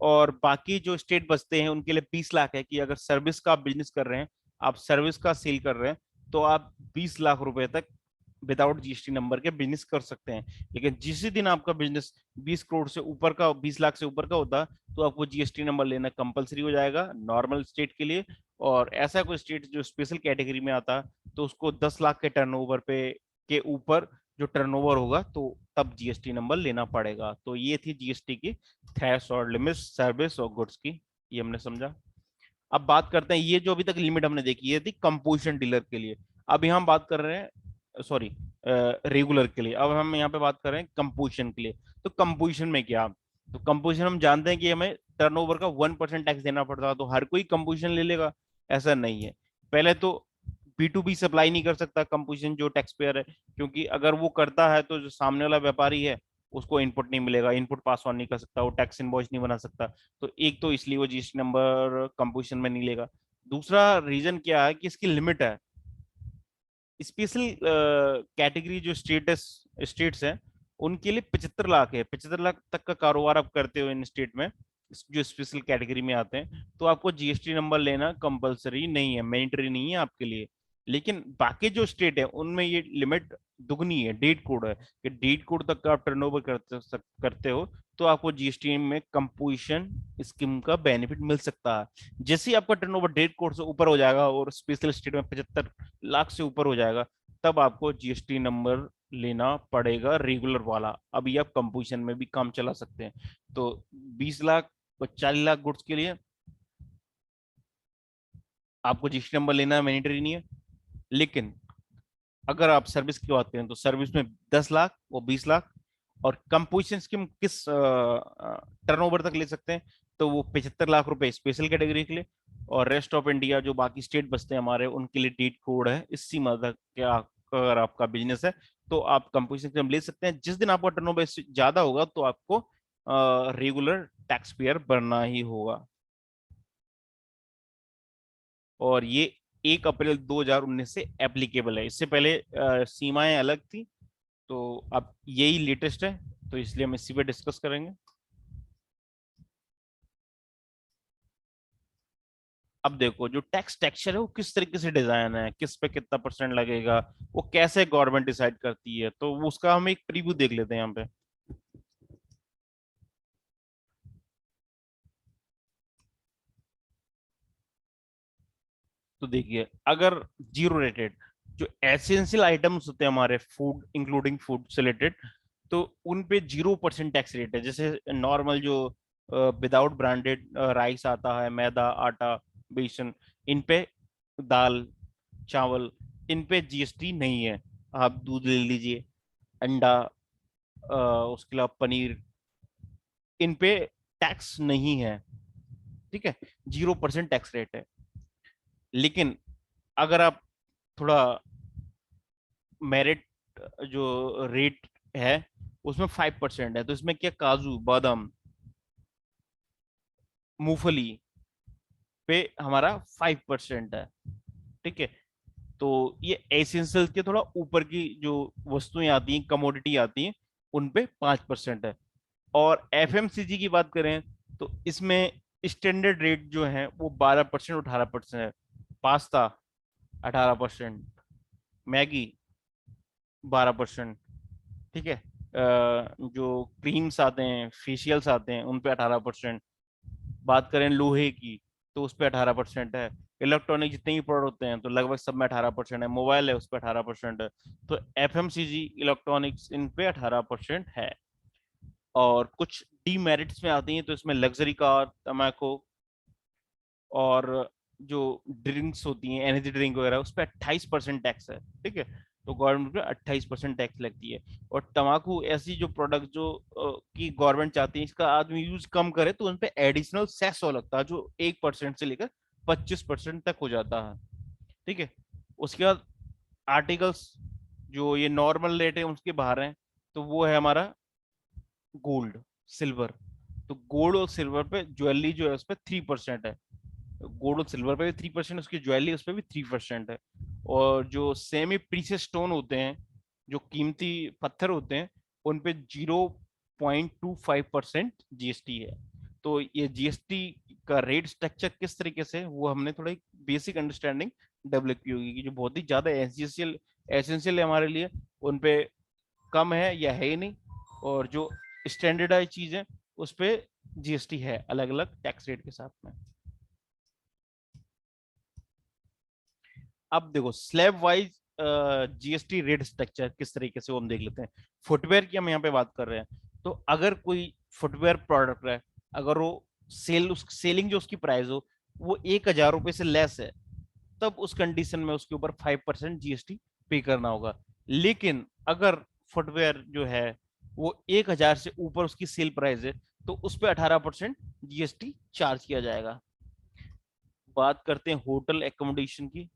और बाकी जो स्टेट बचते हैं उनके लिए 20 लाख है कि अगर सर्विस का आप बिजनेस कर रहे हैं, आप सर्विस का सेल कर रहे हैं, तो आप 20 लाख रुपए तक विदाउट जीएसटी नंबर के बिजनेस कर सकते हैं। लेकिन जिस दिन आपका बिजनेस 20 करोड़ से ऊपर का, 20 लाख से ऊपर का होता, तो आपको जीएसटी नंबर लेना कंपलसरी हो जाएगा नॉर्मल स्टेट के लिए। और ऐसा कोई स्टेट जो स्पेशल कैटेगरी में आता तो उसको 10 लाख के टर्नओवर पे के ऊपर जो टर्नओवर होगा तो तब जीएसटी नंबर लेना पड़ेगा। तो ये थी जीएसटी की थ्रेशोल्ड लिमिट सर्विस और गुड्स की, ये हमने समझा। अब बात करते हैं, ये जो अभी तक लिमिट हमने देखी ये थी कंपोजिशन डीलर के लिए। अब यहाँ बात कर रहे हैं, सॉरी, रेगुलर के लिए। अब हम यहाँ पे बात कर रहे हैं कंपोजिशन के लिए। तो कंपोजिशन में क्या, तो कंपोजिशन हम जानते हैं कि हमें टर्नओवर का 1% टैक्स देना पड़ता है। तो हर कोई कंपोजिशन ले लेगा ऐसा नहीं है। पहले तो B2B सप्लाई नहीं कर सकता कंपोजिशन जो टैक्स पेयर है, क्योंकि अगर वो करता है तो जो सामने वाला व्यापारी है उसको इनपुट नहीं मिलेगा, इनपुट पास ऑन नहीं कर सकता, वो टैक्स इनवॉइस नहीं बना सकता। तो एक तो इसलिए वो जीएसटी नंबर कंपोजिशन में नहीं लेगा। दूसरा रीजन क्या है कि इसकी लिमिट है। स्पेशल कैटेगरी जो स्टेट्स हैं उनके लिए 75 लाख है, 75 लाख तक का कारोबार आप करते हो इन स्टेट में जो स्पेशल कैटेगरी में आते हैं, तो आपको जीएसटी नंबर लेना कंपलसरी नहीं है, मैंडेटरी नहीं है आपके लिए। लेकिन बाकी जो स्टेट है उनमें ये लिमिट दुगनी है, डेट कोड है कि डेट कोड तक का आप टर्नओवर करते हो तो आपको जीएसटी में कंपोजिशन स्कीम का बेनिफिट मिल सकता है। जैसे ही आपका टर्नओवर डेट कोड से ऊपर हो जाएगा और स्पेशल स्टेट में 75 लाख से ऊपर हो जाएगा तब आपको जीएसटी नंबर लेना पड़ेगा रेगुलर वाला। अभी आप कंपोजिशन में भी काम चला सकते हैं। तो 20 लाख और 40 लाख गुड्स के लिए आपको जीएसटी नंबर लेना मैंडेटरी नहीं है। लेकिन अगर आप सर्विस की बात करें तो सर्विस में 10 लाख और 20 लाख। और कंपोजिशन स्कीम किस टर्नओवर तक ले सकते हैं, तो वो 75 लाख रुपए स्पेशल कैटेगरी के लिए। और रेस्ट ऑफ इंडिया जो बाकी स्टेट बचते हैं हमारे उनके लिए डेट कोड है इस सीमा तक कि अगर आपका बिजनेस है तो आप कंपोजिशन स्कीम ले सकते हैं। जिस दिन आपका टर्नओवर ज्यादा होगा तो आपको रेगुलर टैक्स पेयर बनना ही होगा। और ये 1 अप्रैल 2019 से एप्लीकेबल है, इससे पहले सीमाएं अलग थी। तो अब यही लेटेस्ट है तो इसलिए हम इसी पे डिस्कस करेंगे। अब देखो जो टैक्स टेक्सचर है वो किस तरीके से डिजाइन है, किस पे कितना परसेंट लगेगा, वो कैसे गवर्नमेंट डिसाइड करती है, तो वो उसका हम एक प्रीव्यू देख लेते हैं यहाँ पे। तो देखिए अगर जीरो रेटेड जो एसेंशियल आइटम्स होते हैं हमारे फूड इंक्लूडिंग फूड से रिलेटेड, तो उन पे 0% टैक्स रेट है। जैसे नॉर्मल जो विदाउट ब्रांडेड राइस आता है, मैदा, आटा, बेसन, इन पे, दाल, चावल, इन पे जीएसटी नहीं है। आप दूध ले लीजिए, अंडा, उसके अलावा पनीर, इन पे टैक्स नहीं है। ठीक है, 0% टैक्स रेट है। लेकिन अगर आप थोड़ा मेरिट जो रेट है उसमें 5% है। तो इसमें क्या, काजू बादाम मूंगफली पे हमारा 5% है। ठीक है। तो ये एसेंशियल के थोड़ा ऊपर की जो वस्तुएं आती हैं, कमोडिटी आती हैं, उन पे 5% है। और एफएमसीजी की बात करें तो इसमें स्टैंडर्ड रेट जो है वो 12% और 18% है। Pasta 18%, Maggi 12%। ठीक है। जो क्रीम्स आते हैं, फेशियल्स आते हैं, उन पे 18%। बात करें लोहे की तो उस पर 18% है। इलेक्ट्रॉनिक जितने भी प्रोडक्ट होते हैं तो लगभग सब में 18% है। मोबाइल है उस पर 18% है। तो एफएमसीजी इलेक्ट्रॉनिक्स इन पे 18% है। और कुछ डीमेरिट्स में आती हैं तो इसमें लग्जरी कार, तम्बाकू और जो ड्रिंक्स होती हैं, एनर्जी ड्रिंक वगैरह, उस पर 28% टैक्स है। ठीक है। तो गवर्नमेंट पे 28% टैक्स लगती है। और तम्बाकू ऐसी जो प्रोडक्ट जो की गवर्नमेंट चाहती है इसका आदमी यूज कम करे तो उन पे एडिशनल सेस हो लगता है, जो 1% से लेकर 25% तक हो जाता है। ठीक है। उसके बाद आर्टिकल्स जो ये नॉर्मल रेट है उसके बाहर हैं, तो वो है हमारा गोल्ड, सिल्वर। तो गोल्ड और सिल्वर पे ज्वेलरी जो है उस पर 3% है। गोल्ड और सिल्वर पे भी 3%, उसकी ज्वेलरी उस पर भी 3% है। और जो सेमी प्रीशियस स्टोन होते हैं, जो कीमती पत्थर होते हैं, उन पे 0.25% जीएसटी है। तो ये जीएसटी का रेट स्ट्रक्चर किस तरीके से है, वो हमने थोड़ा एक बेसिक अंडरस्टैंडिंग डेवलप की होगी कि जो बहुत ही ज्यादा एसेंशियल एसेंशियल है हमारे लिए, उन पे कम है या है ही नहीं। और जो स्टैंडर्डाइज चीज है उस पे जीएसटी है अलग अलग टैक्स रेट के साथ में। अब देखो slab wise GST rate structure किस तरीके से वो हम देख लेते हैं। फुटवेयर की हम यहाँ पे बात कर रहे हैं। तो अगर कोई फुटवेयर प्रोडक्ट है, अगर वो उस सेलिंग जो उसकी प्राइस हो वो 1,000 रुपए से लेस है, तब उस कंडीशन में उसके ऊपर 5% जीएसटी पे करना होगा। लेकिन अगर फुटवेयर जो है वो 1,000 से ऊपर उसकी सेल प्राइस है, तो उस पर 18% जीएसटी चार्ज किया जाएगा। बात करते हैं होटल एकोमोडेशन की।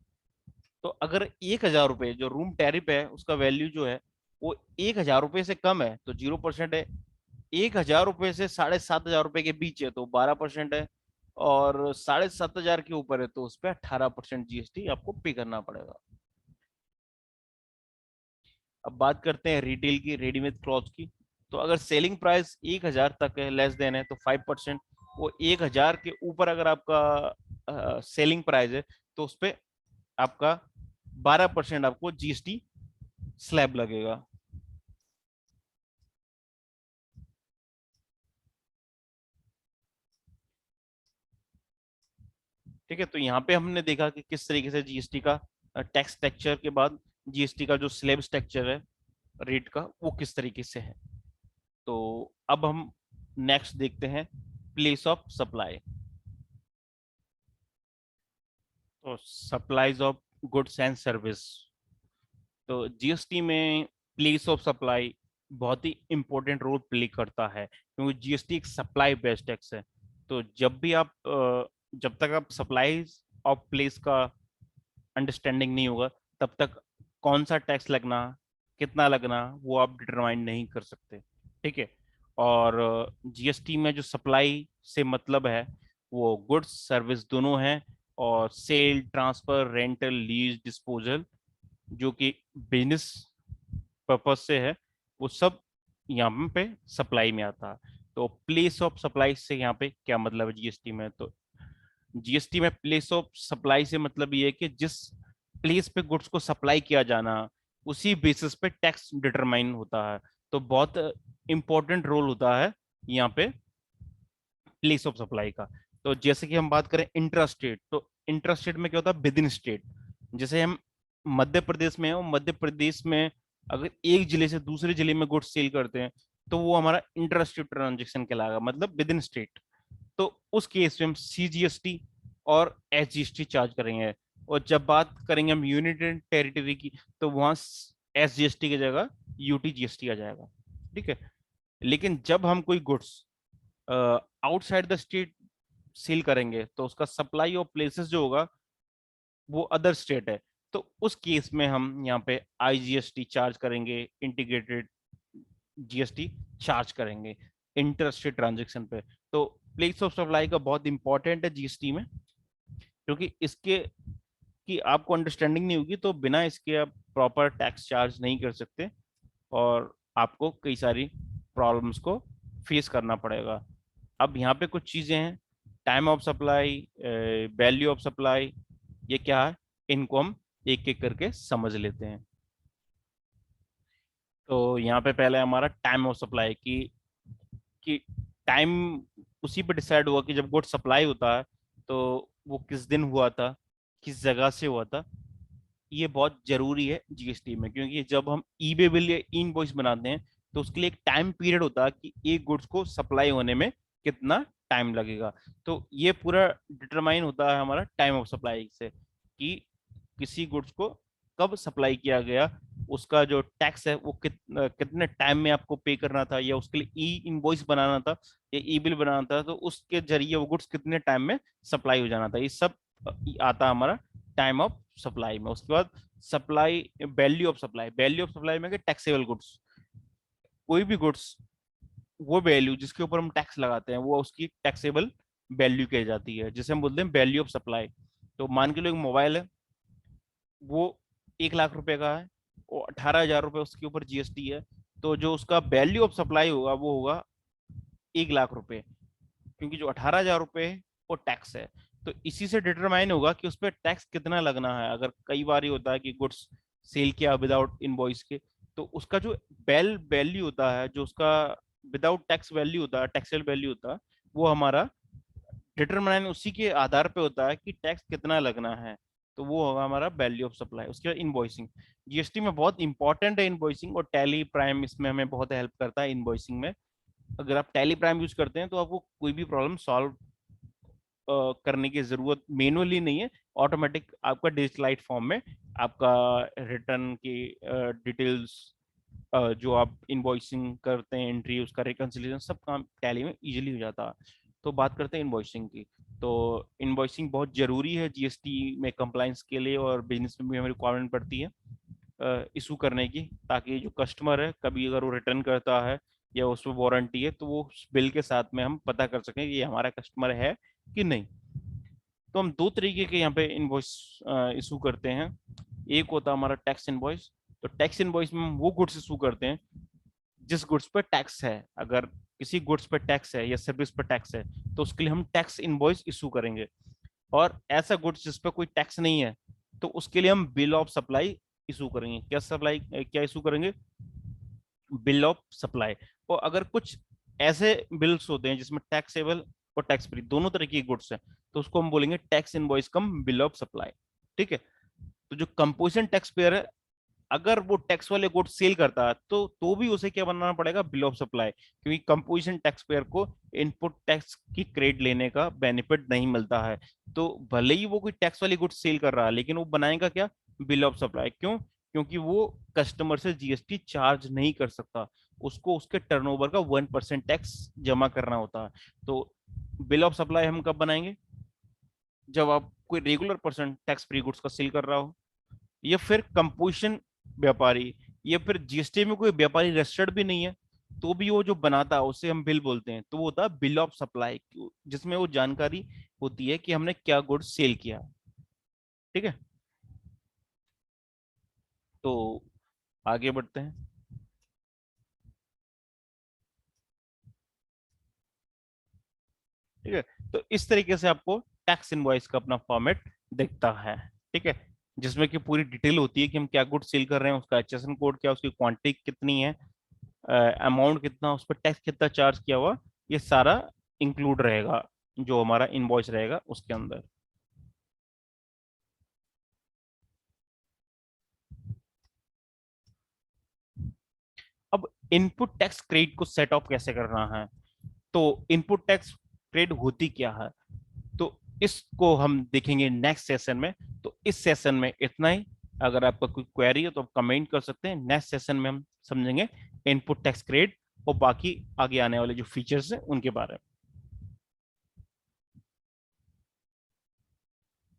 तो अगर 1,000 रुपये जो रूम टैरिफ है उसका वैल्यू जो है वो 1,000 रुपये से कम है तो 0% है। 1,000 रुपये से 7,500 रुपये के बीच है तो 12% है। और 7,500 के ऊपर है तो उस पर 18% जीएसटी आपको पे करना पड़ेगा। अब बात करते हैं रिटेल की, रेडीमेड क्लॉथ की। तो अगर सेलिंग प्राइस 1,000 तक है, लेस देन है, तो 5%। वो 1,000 के ऊपर अगर आपका सेलिंग प्राइस है तो उस पर आपका 12% आपको जीएसटी स्लैब लगेगा। ठीक है। तो यहाँ पे हमने देखा कि किस तरीके से जीएसटी का टैक्स स्ट्रक्चर के बाद जीएसटी का जो स्लैब स्ट्रक्चर है रेट का वो किस तरीके से है। तो अब हम नेक्स्ट देखते हैं प्लेस ऑफ सप्लाई। तो supplies of goods and service. तो जीएसटी में प्लेस ऑफ सप्लाई बहुत ही इंपॉर्टेंट रोल प्ले करता है, क्योंकि जीएसटी एक सप्लाई बेस्ड टैक्स है। तो जब तक आप सप्लाई ऑफ प्लेस का अंडरस्टैंडिंग नहीं होगा, तब तक कौन सा टैक्स लगना, कितना लगना, वो आप डिटरमाइन नहीं कर सकते। ठीक है। और जीएसटी में जो सप्लाई से मतलब है वो गुड्स सर्विस दोनों हैं। और sale, transfer, rental, lease, disposal जो कि बिजनेस पर्पज से है, वो सब यहाँ पे सप्लाई में आता है। तो प्लेस ऑफ सप्लाई से यहाँ पे क्या मतलब है जीएसटी में। तो जीएसटी में प्लेस ऑफ सप्लाई से मतलब ये है कि जिस प्लेस पे गुड्स को सप्लाई किया जाना, उसी बेसिस पे टैक्स डिटरमाइन होता है। तो बहुत इंपॉर्टेंट रोल होता है यहाँ पे प्लेस ऑफ सप्लाई का। तो जैसे कि हम बात करें इंट्रा स्टेट, तो इंट्रा स्टेट में क्या होता है, विद इन स्टेट। जैसे हम मध्य प्रदेश में हो, मध्य प्रदेश में अगर एक जिले से दूसरे जिले में गुड्स सेल करते हैं तो वो हमारा इंट्रा स्टेट ट्रांजेक्शन कहलाएगा, मतलब विद इन स्टेट। तो उस केस में हम सीजीएसटी और एसजीएसटी चार्ज करेंगे। और जब बात करेंगे हम यूनिट एंड टेरिटरी की, तो वहां एसजीएसटी की जगह यूटीजीएसटी आ जाएगा। ठीक है। लेकिन जब हम कोई goods outside the state sell करेंगे तो उसका सप्लाई ऑफ प्लेसेस जो होगा वो अदर स्टेट है। तो उस केस में हम यहाँ पे आईजीएसटी चार्ज करेंगे, इंटीग्रेटेड जीएसटी चार्ज करेंगे इंटरस्टेट ट्रांजेक्शन पे। तो प्लेस ऑफ सप्लाई का बहुत इंपॉर्टेंट है जीएसटी में, क्योंकि इसके की आपको अंडरस्टैंडिंग नहीं होगी तो बिना इसके आप प्रॉपर टैक्स चार्ज नहीं कर सकते, और आपको कई सारी प्रॉब्लम्स को फेस करना पड़ेगा। अब यहाँ पे कुछ चीजें हैं, time of supply, value of supply, ये क्या है, इनको हम एक एक करके समझ लेते हैं। तो यहाँ पे पहले हमारा टाइम ऑफ सप्लाई कि टाइम उसी पे डिसाइड हुआ कि जब गुड सप्लाई होता है तो वो किस दिन हुआ था, किस जगह से हुआ था। ये बहुत जरूरी है जीएसटी में, क्योंकि जब हम ई वे बिल या इनवॉइस बनाते हैं तो उसके लिए एक टाइम पीरियड होता है कि एक गुड्स को सप्लाई होने में कितना टाइम लगेगा। तो ये पूरा डिटरमाइन होता है हमारा टाइम ऑफ सप्लाई से, कि किसी गुड्स को कब सप्लाई किया गया, उसका जो टैक्स है वो कितने टाइम में आपको पे करना था, या उसके लिए ई इनवॉइस बनाना था या ई बिल बनाना था, तो उसके जरिए वो गुड्स कितने टाइम में सप्लाई हो जाना था। ये सब आता हमारा टाइम ऑफ सप्लाई में। उसके बाद supply, value of supply, value of supply में टैक्सेबल गुड्स, कोई भी गुड्स, वो वैल्यू जिसके ऊपर हम टैक्स लगाते हैं वो उसकी टैक्सेबल वैल्यू कही जाती है, जिसे हम बोलते हैं वैल्यू ऑफ सप्लाई। तो मान के लो एक मोबाइल है, वो 1 लाख रुपए का है, वो 18,000 रुपए उसके ऊपर जीएसटी है, तो जो उसका वैल्यू ऑफ सप्लाई होगा वो होगा 1 लाख रुपए, क्योंकि जो 18,000 रुपए है वो टैक्स है। तो इसी से डिटरमाइन होगा कि उस पर टैक्स कितना लगना है। अगर कई बार ये होता है कि गुड्स सेल किया विदाउट इनवॉइस के, तो उसका जो वैल्यू होता है, जो उसका विदाउट टैक्स वैल्यू होता है, टैक्सेबल वैल्यू होता है, वो हमारा डिटरमाइन उसी के आधार पे होता है कि टैक्स कितना लगना है। तो वो होगा हमारा वैल्यू ऑफ सप्लाई। उसके बाद इनवॉइसिंग, जीएसटी में बहुत इंपॉर्टेंट है इनवॉइसिंग, और टैली प्राइम इसमें हमें बहुत हेल्प करता है इनवॉइसिंग में। अगर आप टैली प्राइम यूज करते हैं तो आपको कोई भी प्रॉब्लम सॉल्व करने की जरूरत मैनुअली नहीं है, ऑटोमेटिक आपका डिजिटलाइट फॉर्म में आपका रिटर्न की डिटेल्स, जो आप इनवॉइसिंग करते हैं, एंट्री, उसका रिकंसिलिएशन, सब काम टैली में इजीली हो जाता है। तो बात करते हैं इनवॉइसिंग की। तो इनवॉइसिंग बहुत जरूरी है जीएसटी में कंप्लाइंस के लिए, और बिजनेस में भी हमें रिक्वायरमेंट पड़ती है इशू करने की, ताकि जो कस्टमर है कभी अगर वो रिटर्न करता है या उसमें वारंटी है तो वो उस बिल के साथ में हम पता कर सकें कि ये हमारा कस्टमर है कि नहीं। तो हम दो तरीके के यहाँ पे इनवॉइस इशू करते हैं। एक होता है हमारा टैक्स इनवॉइस। तो टैक्स इनवॉइस में हम वो गुड्स इशू करते हैं जिस गुड्स पर टैक्स है। अगर किसी गुड्स पर टैक्स है या सर्विस पर टैक्स है तो उसके लिए हम टैक्स इनवॉइस इशू करेंगे। और ऐसा गुड्स जिस पर कोई टैक्स नहीं है तो उसके लिए हम बिल ऑफ सप्लाई इशू करेंगे। क्या इशू करेंगे? Bill of supply. और अगर कुछ ऐसे बिल्स होते हैं जिसमें टैक्सेबल और टैक्स फ्री दोनों तरह की गुड्स हैं, तो उसको हम बोलेंगे tax invoice come bill of supply. ठीक है। तो जो कंपोजिशन टैक्स पेयर है, अगर वो टैक्स वाले गुड्स सेल करता है तो भी उसे क्या बनाना पड़ेगा? बिल ऑफ सप्लाई, क्योंकि कंपोजिशन टैक्स पेयर को इनपुट टैक्स की क्रेडिट लेने का बेनिफिट नहीं मिलता है। तो भले ही वो कोई टैक्स वाली गुड्स सेल कर रहा है, लेकिन वो बनाएगा क्या? Bill of supply. क्यों? क्योंकि वो कस्टमर से जीएसटी चार्ज नहीं कर सकता, उसको उसके टर्नओवर का 1% टैक्स जमा करना होता है। तो बिल ऑफ सप्लाई हम कब बनाएंगे? जब आप कोई regular person tax free goods का सेल कर रहा हो, या फिर कंपोजिशन व्यापारी, या फिर जीएसटी में कोई व्यापारी रजिस्टर्ड भी नहीं है तो भी वो जो बनाता है उसे हम बिल बोलते हैं। तो वो होता है बिल ऑफ सप्लाई, जिसमें वो जानकारी होती है कि हमने क्या गुड्स सेल किया। ठीक है। तो आगे बढ़ते हैं। ठीक है। तो इस तरीके से आपको टैक्स इनवॉइस का अपना फॉर्मेट दिखता है। ठीक है। जिसमें कि पूरी डिटेल होती है कि हम क्या गुड सेल कर रहे हैं, उसका एचएसएन कोड क्या, उसकी क्वांटिटी कितनी है, अमाउंट कितना, उस पर टैक्स कितना चार्ज किया हुआ, ये सारा इंक्लूड रहेगा जो हमारा इनवॉइस रहेगा उसके अंदर। अब इनपुट टैक्स क्रेडिट को सेट ऑफ कैसे करना है? तो इनपुट टैक्स क्रेडिट होती क्या है, तो इसको हम देखेंगे नेक्स्ट सेशन में। तो इस सेशन में इतना ही। अगर आपका कोई क्वेरी है तो आप कमेंट कर सकते हैं। नेक्स्ट सेशन में हम समझेंगे इनपुट टैक्स क्रेडिट और बाकी आगे आने वाले जो फीचर्स हैं उनके बारे में।